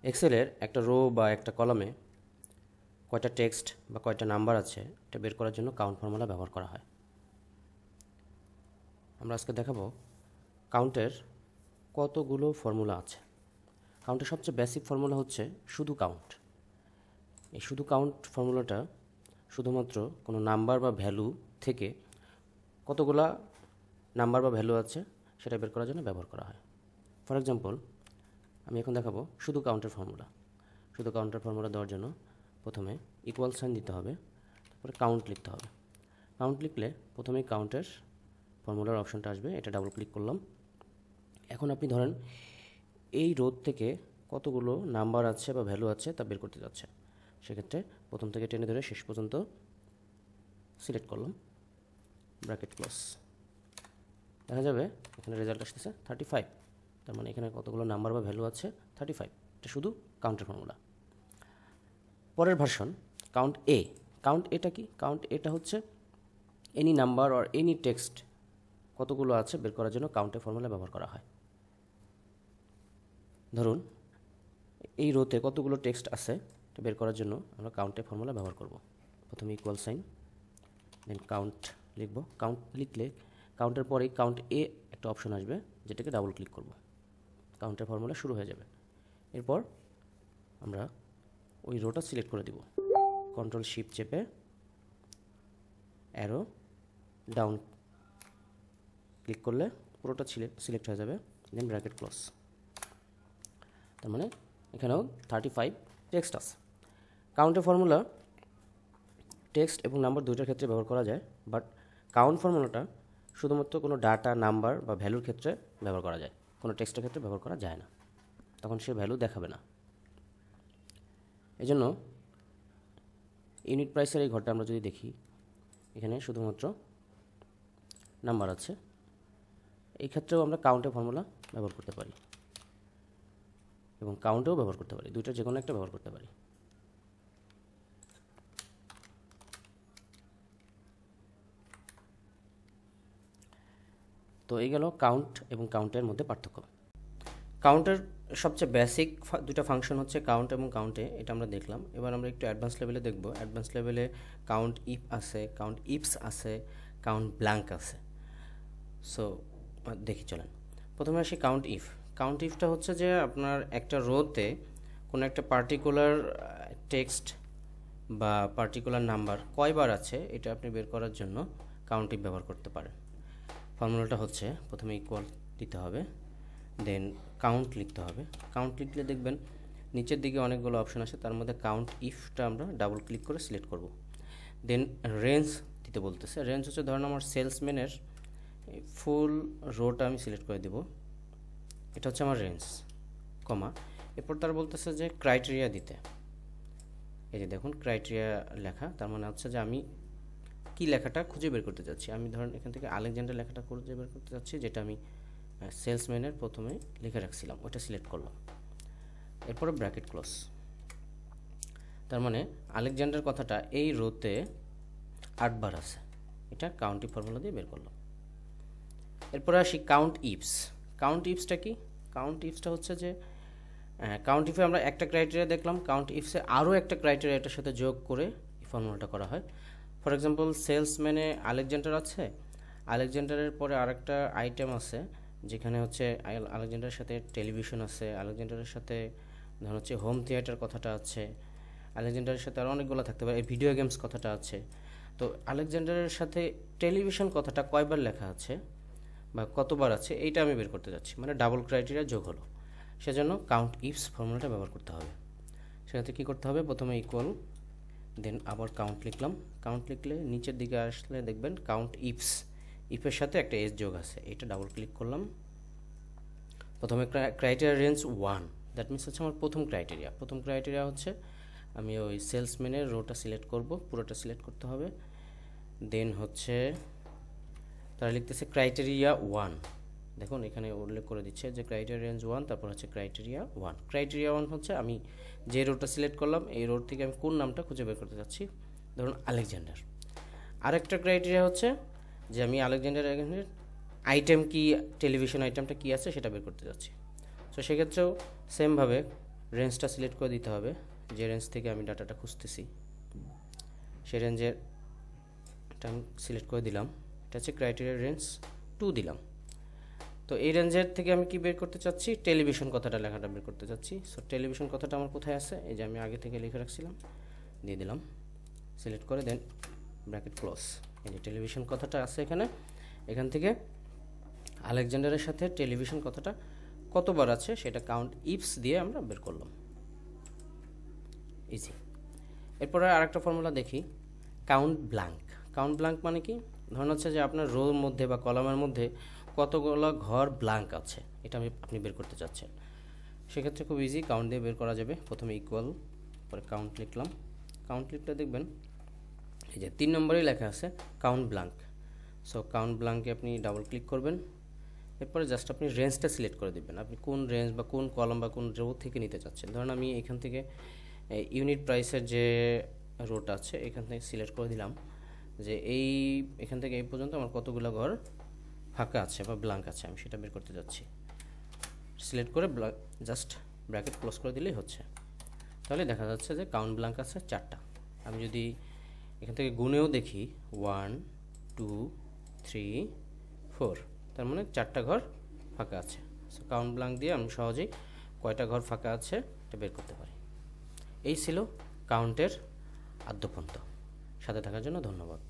এক্সেলের একটা রো বা একটা কলামে কয়টা টেক্সট বা কয়টা নাম্বার আছে এটা বের করার জন্য কাউন্ট ফর্মুলা ব্যবহার করা হয়। আমরা আজকে দেখাবো কাউন্টের কতগুলো ফর্মুলা আছে। কাউন্টের সবচেয়ে বেসিক ফর্মুলা হচ্ছে শুধু কাউন্ট। এই শুধু কাউন্ট ফর্মুলাটা শুধুমাত্র কোনো নাম্বার বা ভ্যালু থেকে কতগুলা নাম্বার বা ভ্যালু আছে সেটা বের করার জন্য ব্যবহার করা হয়। ফর এক্সাম্পল, আমি এখন দেখাবো শুধু কাউন্টের ফর্মুলা। শুধু কাউন্টের ফর্মুলা দেওয়ার জন্য প্রথমে ইকুয়াল সাইন দিতে হবে, তারপরে কাউন্ট লিখতে হবে। কাউন্ট লিখলে প্রথমেই কাউন্টের ফর্মুলার অপশনটা আসবে, এটা ডাবল ক্লিক করলাম। এখন আপনি ধরেন এই রো থেকে কতগুলো নাম্বার আছে বা ভ্যালু আছে তা বের করতে যাচ্ছে। সেক্ষেত্রে প্রথম থেকে টেনে ধরে শেষ পর্যন্ত সিলেক্ট করলাম, ব্র্যাকেট ক্লোজ। দেখা যাবে এখানে রেজাল্ট আসতেছে 35। তার মানে এখানে কতগুলো নাম্বার বা ভ্যালু আছে 35। এটা শুধু কাউন্টের ফর্মুলা। পরের ভার্সন কাউন্ট এ। কাউন্ট এটা কি? কাউন্ট এটা হচ্ছে any number or any text কতগুলো আছে বের করার জন্য কাউন্টের ফর্মুলা ব্যবহার করা হয়। ধরুন এই রোতে কতগুলো টেক্সট আছে এটা বের করার জন্য আমরা কাউন্টের ফর্মুলা ব্যবহার করব। প্রথমে ইকুয়াল সাইন, দেন কাউন্ট লিখব। কাউন্ট লিখলে কাউন্টের পরেই কাউন্ট এ একটা অপশন আসবে, যেটাকে ডাবল ক্লিক করব। কাউন্টের ফর্মুলা শুরু হয়ে যাবে। এরপর আমরা ওই রোটা সিলেক্ট করে দিব। কন্ট্রোল শিফট চেপে অ্যারো ডাউন ক্লিক করলে পুরোটা সিলেক্ট হয়ে যাবে, দেন ব্র্যাকেট ক্লোজ। তার মানে এখানেও 35 টেক্সট আছে। কাউন্টের ফর্মুলা টেক্সট এবং নাম্বার দুইটার ক্ষেত্রে ব্যবহার করা যায়, বাট কাউন্ট ফর্মুলাটা শুধুমাত্র কোনো ডাটা, নাম্বার বা ভ্যালুর ক্ষেত্রে ব্যবহার করা যায়, কোনো টেক্সটের ক্ষেত্রে ব্যবহার করা যায় না, তখন সে ভ্যালু দেখাবে না। এই জন্য ইউনিট প্রাইসের এই ঘরটা আমরা যদি দেখি, এখানে শুধুমাত্র নাম্বার আছে। এই ক্ষেত্রেও আমরা কাউন্টের ফর্মুলা ব্যবহার করতে পারি এবং কাউন্টেও ব্যবহার করতে পারি, দুইটা যে কোনো একটা ব্যবহার করতে পারি। তো এই গেল কাউন্ট এবং কাউন্টের মধ্যে পার্থক্য। কাউন্টের সবচেয়ে বেসিক দুটো ফাংশন হচ্ছে কাউন্ট এবং কাউন্টে, এটা আমরা দেখলাম। এবার আমরা একটু অ্যাডভান্স লেভেলে দেখব। অ্যাডভান্স লেভেলে কাউন্ট ইফ আছে, কাউন্ট ইফস আছে, কাউন্ট ব্ল্যাঙ্ক আছে। সো দেখি চলেন। প্রথমে আসি কাউন্ট ইফ। কাউন্ট ইফটা হচ্ছে যে আপনার একটা রোতে কোনো একটা পার্টিকুলার টেক্সট বা পার্টিকুলার নাম্বার কয়বার আছে এটা আপনি বের করার জন্য কাউন্ট ইফ ব্যবহার করতে পারেন। ফর্মুলাটা হচ্ছে প্রথমে ইকুয়াল দিতে হবে, দেন কাউন্ট লিখতে হবে। কাউন্ট লিখলে দেখবেন নিচের দিকে অনেকগুলো অপশন আছে, তার মধ্যে কাউন্ট ইফটা আমরা ডাবল ক্লিক করে সিলেক্ট করব। দেন রেঞ্জ দিতে বলতেছে। রেঞ্জ হচ্ছে ধরেন আমার সেলসম্যানের ফুল রোটা আমি সিলেক্ট করে দেব, এটা হচ্ছে আমার রেঞ্জ, কমা। এরপর তার বলতেছে যে ক্রাইটেরিয়া দিতে। এই যে দেখুন ক্রাইটেরিয়া লেখা, তার মানে হচ্ছে যে আমি কি লেখাটা খুঁজে বের করতে যাচ্ছি। আমি ধরেন এখান থেকে আলেকজান্ডার লেখাটা খুঁজে বের করতে যাচ্ছি, যেটা আমি সেলসম্যানের প্রথমে লিখে রাখছিলাম, ওটা সিলেক্ট করলাম। এরপরে ব্র্যাকেট ক্লোজ। তার মানে আলেকজান্ডার কথাটা এই রোতে 8 বার আছে, এটা কাউন্ট ইফ ফর্মুলা দিয়ে বের করলাম। এরপরে আসি কাউন্ট ইফস। কাউন্ট ইফসটা কি? কাউন্ট ইফসটা হচ্ছে যে কাউন্ট ইফে আমরা একটা ক্রাইটেরিয়া দেখলাম, কাউন্ট ইফসে আরও একটা ক্রাইটেরিয়া এটার সাথে যোগ করে এই ফর্মুলাটা করা হয়। ফর এক্সাম্পল, সেলসম্যানে আলেকজান্ডার আছে, আলেকজান্ডারের পরে আরেকটা আইটেম আছে যেখানে হচ্ছে আলেকজান্ডারের সাথে টেলিভিশন আছে, আলেকজান্ডারের সাথে ধরুন হচ্ছে হোম থিয়েটার কথাটা আছে, আলেকজান্ডারের সাথে আরও অনেকগুলো থাকতে পারে, ভিডিও গেমস কথাটা আছে। তো আলেকজান্ডারের সাথে টেলিভিশন কথাটা কয়বার লেখা আছে বা কতবার আছে এইটা আমি বের করতে যাচ্ছি, মানে ডাবল ক্রাইটেরিয়া যোগ হলো। সেজন্য কাউন্ট ইফস ফর্মুলাটা ব্যবহার করতে হবে। সেক্ষেত্রে কী করতে হবে? প্রথমে ইকুয়াল, দেন আবার কাউন্ট লিখলাম। কাউন্ট লিখলে নিচের দিকে আসলে দেখবেন কাউন্ট ইফস, ইফের সাথে একটা এস যোগ আছে, এটা ডাবল ক্লিক করলাম। প্রথমে ক্রাইটেরিয়া রেঞ্জ 1, দ্যাট মিনস হচ্ছে আমার প্রথম ক্রাইটেরিয়া। প্রথম ক্রাইটেরিয়া হচ্ছে আমি ওই সেলসম্যানের রোটা সিলেক্ট করব, পুরোটা সিলেক্ট করতে হবে। দেন হচ্ছে তারা লিখতেছে ক্রাইটেরিয়া 1, দেখুন এখানে উল্লেখ করে দিচ্ছে যে ক্রাইটেরিয়া রেঞ্জ 1, তারপর হচ্ছে ক্রাইটেরিয়া 1। ক্রাইটেরিয়া 1 হচ্ছে আমি যে রোটা সিলেক্ট করলাম এই রোড থেকে আমি কোন নামটা খুঁজে বের করতে যাচ্ছি, ধরুন আলেকজান্ডার। আরেকটা ক্রাইটেরিয়া হচ্ছে যে আমি আলেকজান্ডার আইটেম কি, টেলিভিশন আইটেমটা কি আছে সেটা বের করতে যাচ্ছি। সো সেক্ষেত্রেও সেমভাবে রেঞ্জটা সিলেক্ট করে দিতে হবে, যে রেঞ্জ থেকে আমি ডাটাটা খুঁজতেছি সেই রেঞ্জের আমি সিলেক্ট করে দিলাম। এটা হচ্ছে ক্রাইটেরিয়া রেঞ্জ 2 দিলাম। তো এই রেঞ্জের থেকে আমি কি বের করতে চাচ্ছি, টেলিভিশন কথাটা লেখাটা বের করতে চাচ্ছি। সো টেলিভিশন কথাটা আমার কোথায় আছে, এই যে আমি আগে থেকে লিখে রাখছিলাম, দিয়ে দিলাম, সিলেক্ট করে দেন ব্র্যাকেট ক্লোজ। এই যে টেলিভিশন কথাটা আছে এখানে, এখান থেকে আলেকজান্ডারের সাথে টেলিভিশন কথাটা কতবার আছে সেটা কাউন্ট ইফস দিয়ে আমরা বের করলাম, ইজি। এরপরে আরেকটা ফর্মুলা দেখি, কাউন্ট ব্ল্যাঙ্ক। কাউন্ট ব্ল্যাঙ্ক মানে কি, ধরুন হচ্ছে যে আপনার রোর মধ্যে বা কলামের মধ্যে কতগুলো ঘর ব্ল্যাঙ্ক আছে, এটা আপনি বের করতে চাচ্ছেন। সেক্ষেত্রে খুব ইজি, কাউন্ট দিয়ে বের করা যাবে। প্রথমে ইকুয়াল, পরে কাউন্ট লিখলাম। কাউন্ট লিখতে দেখবেন এই যে 3 নম্বরেই লেখা আছে কাউন্ট ব্ল্যাঙ্ক। সো কাউন্ট ব্ল্যাঙ্কে আপনি ডাবল ক্লিক করবেন, এরপরে জাস্ট আপনি রেঞ্জটা সিলেক্ট করে দেবেন, আপনি কোন রেঞ্জ বা কোন কলাম বা কোন রো থেকে নিতে চাচ্ছেন। ধরুন আমি এখান থেকে ইউনিট প্রাইসের যে রোটা আছে এখান থেকে সিলেক্ট করে দিলাম যে এখান থেকে এই পর্যন্ত আমার কতগুলো ঘর ফাঁকা আছে বা ব্ল্যাঙ্ক আছে, আমি সেটা বের করতে যাচ্ছি। সিলেক্ট করে জাস্ট ব্র্যাকেট ক্লোজ করে দিলেই হচ্ছে। তাহলে দেখা যাচ্ছে যে কাউন্ট ব্ল্যাঙ্ক আছে 4টা। আমি যদি এখান থেকে গুনেও দেখি 1 2 3 4, তার মানে 4টা ঘর ফাঁকা আছে। সো কাউন্ট ব্ল্যাঙ্ক দিয়ে আমি সহজেই কয়টা ঘর ফাঁকা আছে এটা বের করতে পারি। এই ছিল কাউন্টের আদ্যপন্ত। সাথে থাকার জন্য ধন্যবাদ।